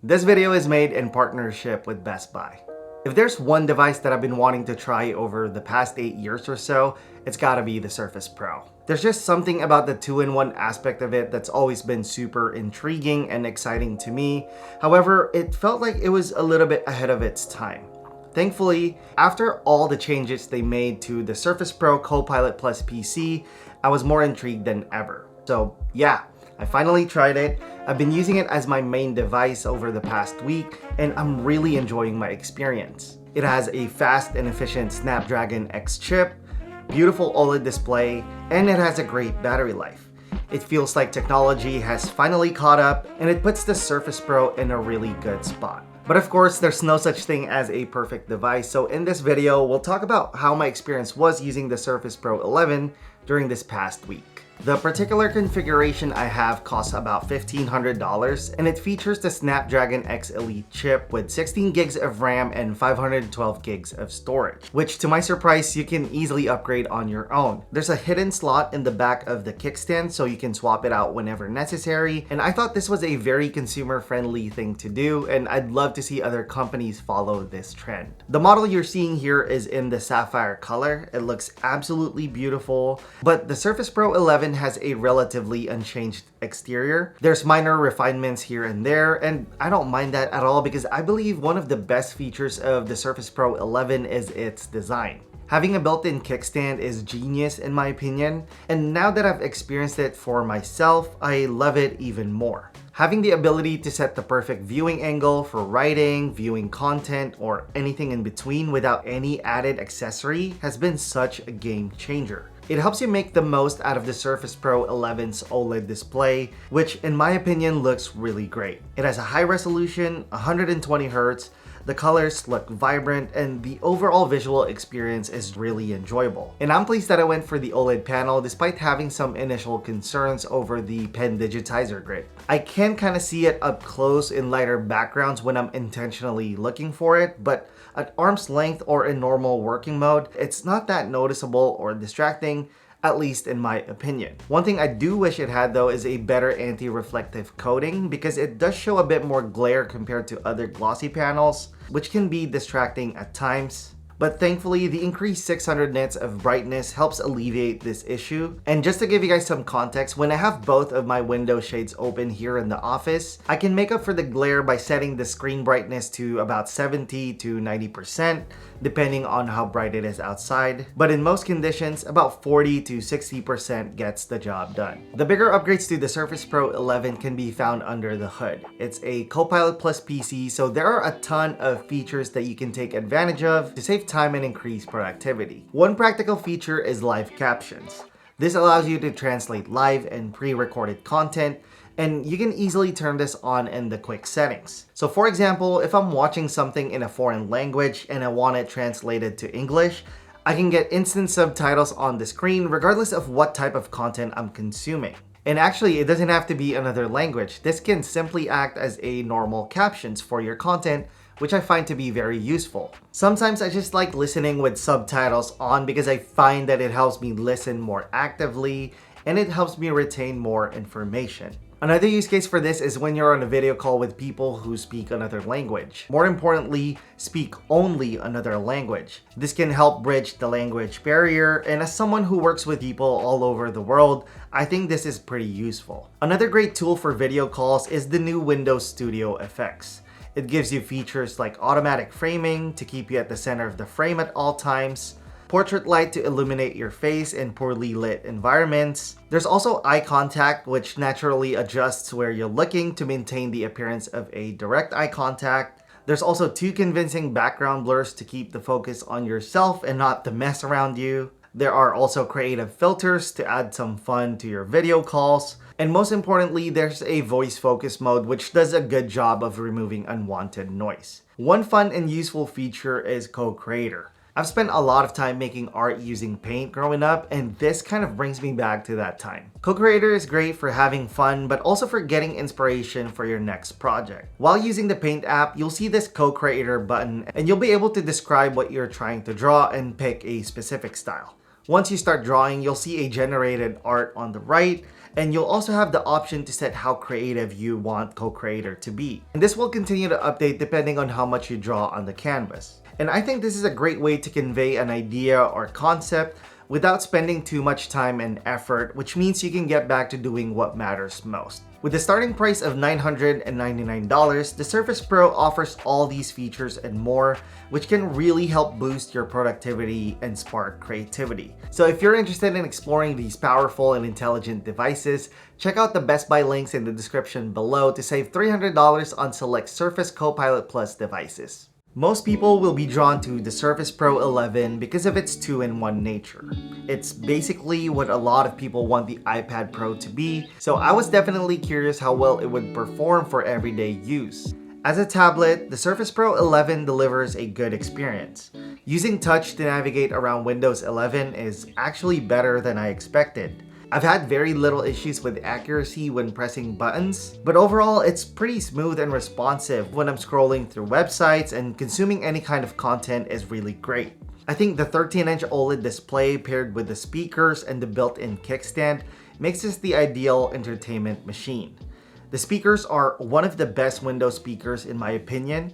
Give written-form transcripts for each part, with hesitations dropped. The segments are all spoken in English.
This video is made in partnership with Best Buy. If there's one device that I've been wanting to try over the past 8 years or so, it's gotta be the Surface Pro. There's just something about the 2-in-1 aspect of it that's always been super intriguing and exciting to me. However, it felt like it was a little bit ahead of its time. Thankfully, after all the changes they made to the Surface Pro Copilot Plus PC, I was more intrigued than ever. So yeah, I finally tried it. I've been using it as my main device over the past week, and I'm really enjoying my experience. It has a fast and efficient Snapdragon X chip, beautiful OLED display, and it has a great battery life. It feels like technology has finally caught up, and it puts the Surface Pro in a really good spot. But of course, there's no such thing as a perfect device, so in this video, we'll talk about how my experience was using the Surface Pro 11 during this past week. The particular configuration I have costs about $1,500, and it features the Snapdragon X Elite chip with 16 gigs of RAM and 512 gigs of storage, which to my surprise, you can easily upgrade on your own. There's a hidden slot in the back of the kickstand so you can swap it out whenever necessary, and I thought this was a very consumer-friendly thing to do, and I'd love to see other companies follow this trend. The model you're seeing here is in the sapphire color. It looks absolutely beautiful, but the Surface Pro 11 has a relatively unchanged exterior. There's minor refinements here and there, and I don't mind that at all because I believe one of the best features of the Surface Pro 11 is its design. Having a built-in kickstand is genius in my opinion, and now that I've experienced it for myself, I love it even more. Having the ability to set the perfect viewing angle for writing, viewing content, or anything in between without any added accessory has been such a game changer. It helps you make the most out of the Surface Pro 11's OLED display, which in my opinion looks really great. It has a high resolution, 120Hz, the colors look vibrant, and the overall visual experience is really enjoyable. And I'm pleased that I went for the OLED panel despite having some initial concerns over the pen digitizer grid. I can kind of see it up close in lighter backgrounds when I'm intentionally looking for it, but at arm's length or in normal working mode, it's not that noticeable or distracting, at least in my opinion. One thing I do wish it had though is a better anti-reflective coating because it does show a bit more glare compared to other glossy panels, which can be distracting at times. But thankfully, the increased 600 nits of brightness helps alleviate this issue. And just to give you guys some context, when I have both of my window shades open here in the office, I can make up for the glare by setting the screen brightness to about 70 to 90%, depending on how bright it is outside. But in most conditions, about 40 to 60% gets the job done. The bigger upgrades to the Surface Pro 11 can be found under the hood. It's a Copilot Plus PC, so there are a ton of features that you can take advantage of to save time and increase productivity. One practical feature is live captions. This allows you to translate live and pre-recorded content, and you can easily turn this on in the quick settings. So for example, if I'm watching something in a foreign language and I want it translated to English, I can get instant subtitles on the screen regardless of what type of content I'm consuming. And actually, it doesn't have to be another language. This can simply act as a normal captions for your content, which I find to be very useful. Sometimes I just like listening with subtitles on because I find that it helps me listen more actively and it helps me retain more information. Another use case for this is when you're on a video call with people who speak another language. More importantly, speak only another language. This can help bridge the language barrier, and as someone who works with people all over the world, I think this is pretty useful. Another great tool for video calls is the new Windows Studio effects. It gives you features like automatic framing to keep you at the center of the frame at all times, portrait light to illuminate your face in poorly lit environments. There's also eye contact, which naturally adjusts where you're looking to maintain the appearance of a direct eye contact. There's also 2 convincing background blurs to keep the focus on yourself and not the mess around you. There are also creative filters to add some fun to your video calls. And most importantly, there's a voice focus mode which does a good job of removing unwanted noise. One fun and useful feature is Co-Creator. I've spent a lot of time making art using Paint growing up, and this kind of brings me back to that time. Co-Creator is great for having fun, but also for getting inspiration for your next project. While using the Paint app, you'll see this Co-Creator button, and you'll be able to describe what you're trying to draw and pick a specific style. Once you start drawing, you'll see a generated art on the right, And you'll also have the option to set how creative you want Co-Creator to be. And this will continue to update depending on how much you draw on the canvas. And I think this is a great way to convey an idea or concept without spending too much time and effort, which means you can get back to doing what matters most. With the starting price of $999, the Surface Pro offers all these features and more, which can really help boost your productivity and spark creativity. So if you're interested in exploring these powerful and intelligent devices, check out the Best Buy links in the description below to save $300 on select Surface Copilot Plus devices. Most people will be drawn to the Surface Pro 11 because of its two-in-one nature. It's basically what a lot of people want the iPad Pro to be, so I was definitely curious how well it would perform for everyday use. As a tablet, the Surface Pro 11 delivers a good experience. Using touch to navigate around Windows 11 is actually better than I expected. I've had very little issues with accuracy when pressing buttons, but overall it's pretty smooth and responsive when I'm scrolling through websites, and consuming any kind of content is really great. I think the 13-inch OLED display paired with the speakers and the built-in kickstand makes this the ideal entertainment machine. The speakers are one of the best Windows speakers in my opinion.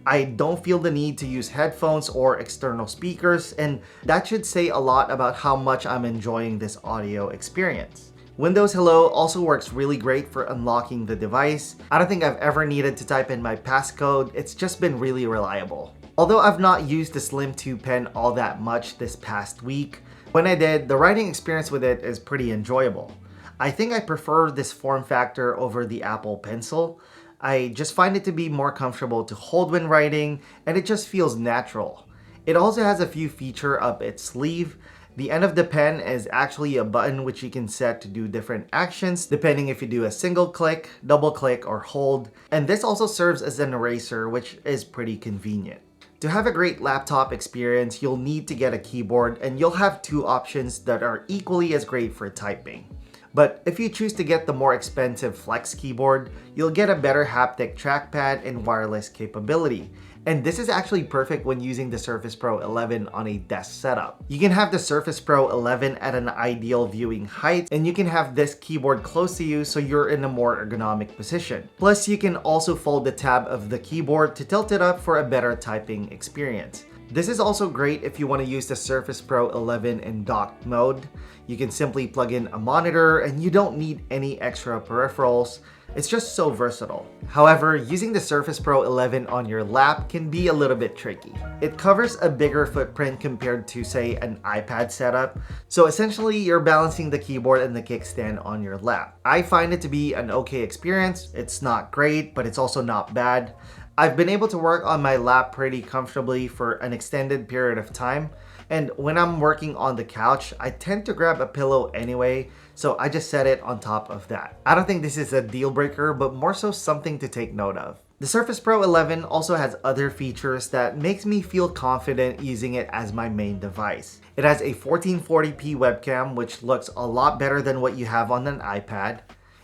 I don't feel the need to use headphones or external speakers, and that should say a lot about how much I'm enjoying this audio experience. Windows Hello also works really great for unlocking the device. I don't think I've ever needed to type in my passcode, it's just been really reliable. Although I've not used the Slim 2 pen all that much this past week, when I did, the writing experience with it is pretty enjoyable. I think I prefer this form factor over the Apple Pencil. I just find it to be more comfortable to hold when writing, and it just feels natural. It also has a few features up its sleeve. The end of the pen is actually a button which you can set to do different actions depending if you do a single click, double click, or hold. And this also serves as an eraser, which is pretty convenient. To have a great laptop experience, you'll need to get a keyboard, and you'll have two options that are equally as great for typing. But if you choose to get the more expensive Flex keyboard, you'll get a better haptic trackpad and wireless capability. And this is actually perfect when using the Surface Pro 11 on a desk setup. You can have the Surface Pro 11 at an ideal viewing height, and you can have this keyboard close to you so you're in a more ergonomic position. Plus, you can also fold the tab of the keyboard to tilt it up for a better typing experience. This is also great if you want to use the Surface Pro 11 in docked mode. You can simply plug in a monitor and you don't need any extra peripherals. It's just so versatile. However, using the Surface Pro 11 on your lap can be a little bit tricky. It covers a bigger footprint compared to, say, an iPad setup. So essentially, you're balancing the keyboard and the kickstand on your lap. I find it to be an okay experience. It's not great, but it's also not bad. I've been able to work on my lap pretty comfortably for an extended period of time, and when I'm working on the couch, I tend to grab a pillow anyway, so I just set it on top of that. I don't think this is a deal breaker, but more so something to take note of. The Surface Pro 11 also has other features that makes me feel confident using it as my main device. It has a 1440p webcam, which looks a lot better than what you have on an iPad.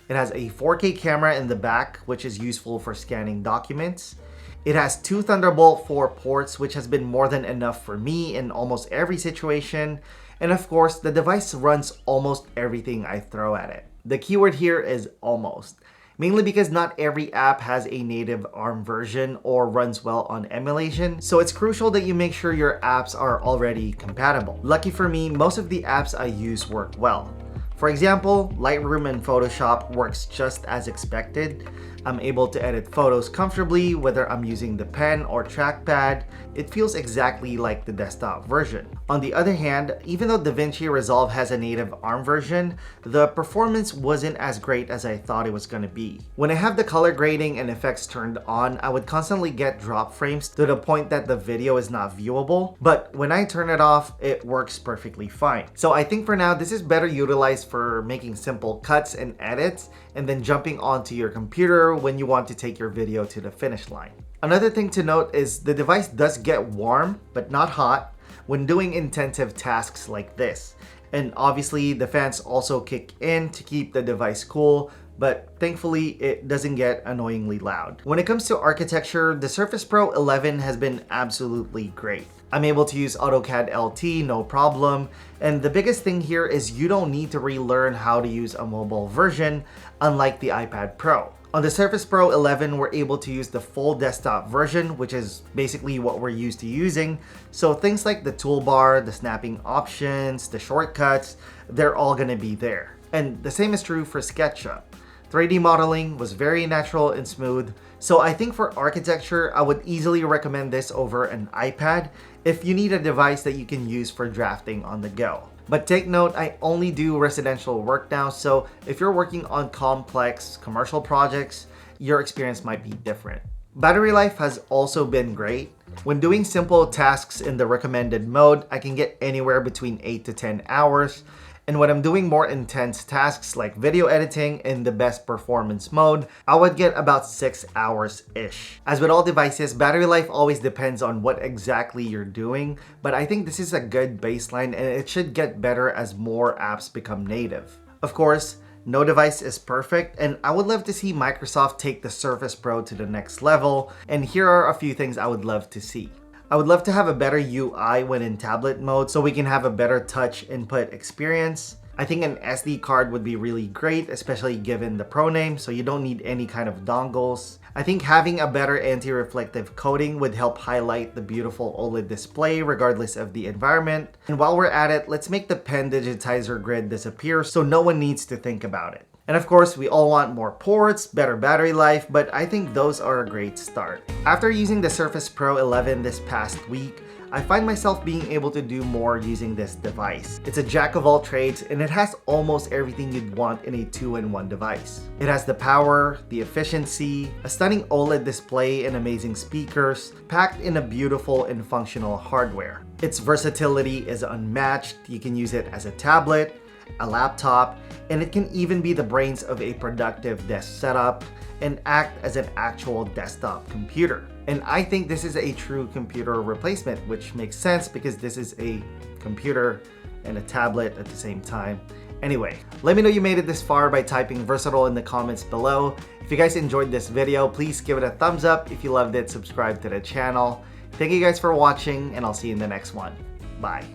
It has a 4K camera in the back, which is useful for scanning documents. It has two Thunderbolt 4 ports, which has been more than enough for me in almost every situation. And of course, the device runs almost everything I throw at it. The keyword here is almost, mainly because not every app has a native ARM version or runs well on emulation, so it's crucial that you make sure your apps are already compatible. Lucky for me, most of the apps I use work well. For example, Lightroom and Photoshop works just as expected. I'm able to edit photos comfortably whether I'm using the pen or trackpad. It feels exactly like the desktop version. On the other hand, even though DaVinci Resolve has a native ARM version, the performance wasn't as great as I thought it was going to be. When I have the color grading and effects turned on, I would constantly get drop frames to the point that the video is not viewable, but when I turn it off, it works perfectly fine. So I think for now, this is better utilized for making simple cuts and edits, and then jumping onto your computer when you want to take your video to the finish line. Another thing to note is the device does get warm, but not hot, when doing intensive tasks like this. And obviously the fans also kick in to keep the device cool, but thankfully it doesn't get annoyingly loud. When it comes to architecture, the Surface Pro 11 has been absolutely great. I'm able to use AutoCAD LT, no problem. And the biggest thing here is you don't need to relearn how to use a mobile version, unlike the iPad Pro. On the Surface Pro 11, we're able to use the full desktop version, which is basically what we're used to using. So things like the toolbar, the snapping options, the shortcuts, they're all gonna be there. And the same is true for SketchUp. 3D modeling was very natural and smooth. So I think for architecture, I would easily recommend this over an iPad if you need a device that you can use for drafting on the go. But take note, I only do residential work now, so if you're working on complex commercial projects, your experience might be different. Battery life has also been great. When doing simple tasks in the recommended mode, I can get anywhere between 8 to 10 hours. And when I'm doing more intense tasks like video editing in the best performance mode, I would get about 6 hours-ish. As with all devices, battery life always depends on what exactly you're doing, but I think this is a good baseline and it should get better as more apps become native. Of course, no device is perfect, and I would love to see Microsoft take the Surface Pro to the next level, and here are a few things I would love to see. I would love to have a better UI when in tablet mode so we can have a better touch input experience. I think an SD card would be really great, especially given the Pro name, so you don't need any kind of dongles. I think having a better anti-reflective coating would help highlight the beautiful OLED display regardless of the environment. And while we're at it, let's make the pen digitizer grid disappear so no one needs to think about it. And of course, we all want more ports, better battery life, but I think those are a great start. After using the Surface Pro 11 this past week, I find myself being able to do more using this device. It's a jack of all trades, and it has almost everything you'd want in a 2-in-1 device. It has the power, the efficiency, a stunning OLED display and amazing speakers, packed in a beautiful and functional hardware. Its versatility is unmatched. You can use it as a tablet, a laptop, and it can even be the brains of a productive desk setup and act as an actual desktop computer. And I think this is a true computer replacement, which makes sense because this is a computer and a tablet at the same time. Anyway, let me know you made it this far by typing versatile in the comments below. If you guys enjoyed this video, please give it a thumbs up. If you loved it, subscribe to the channel. Thank you guys for watching, and I'll see you in the next one. Bye.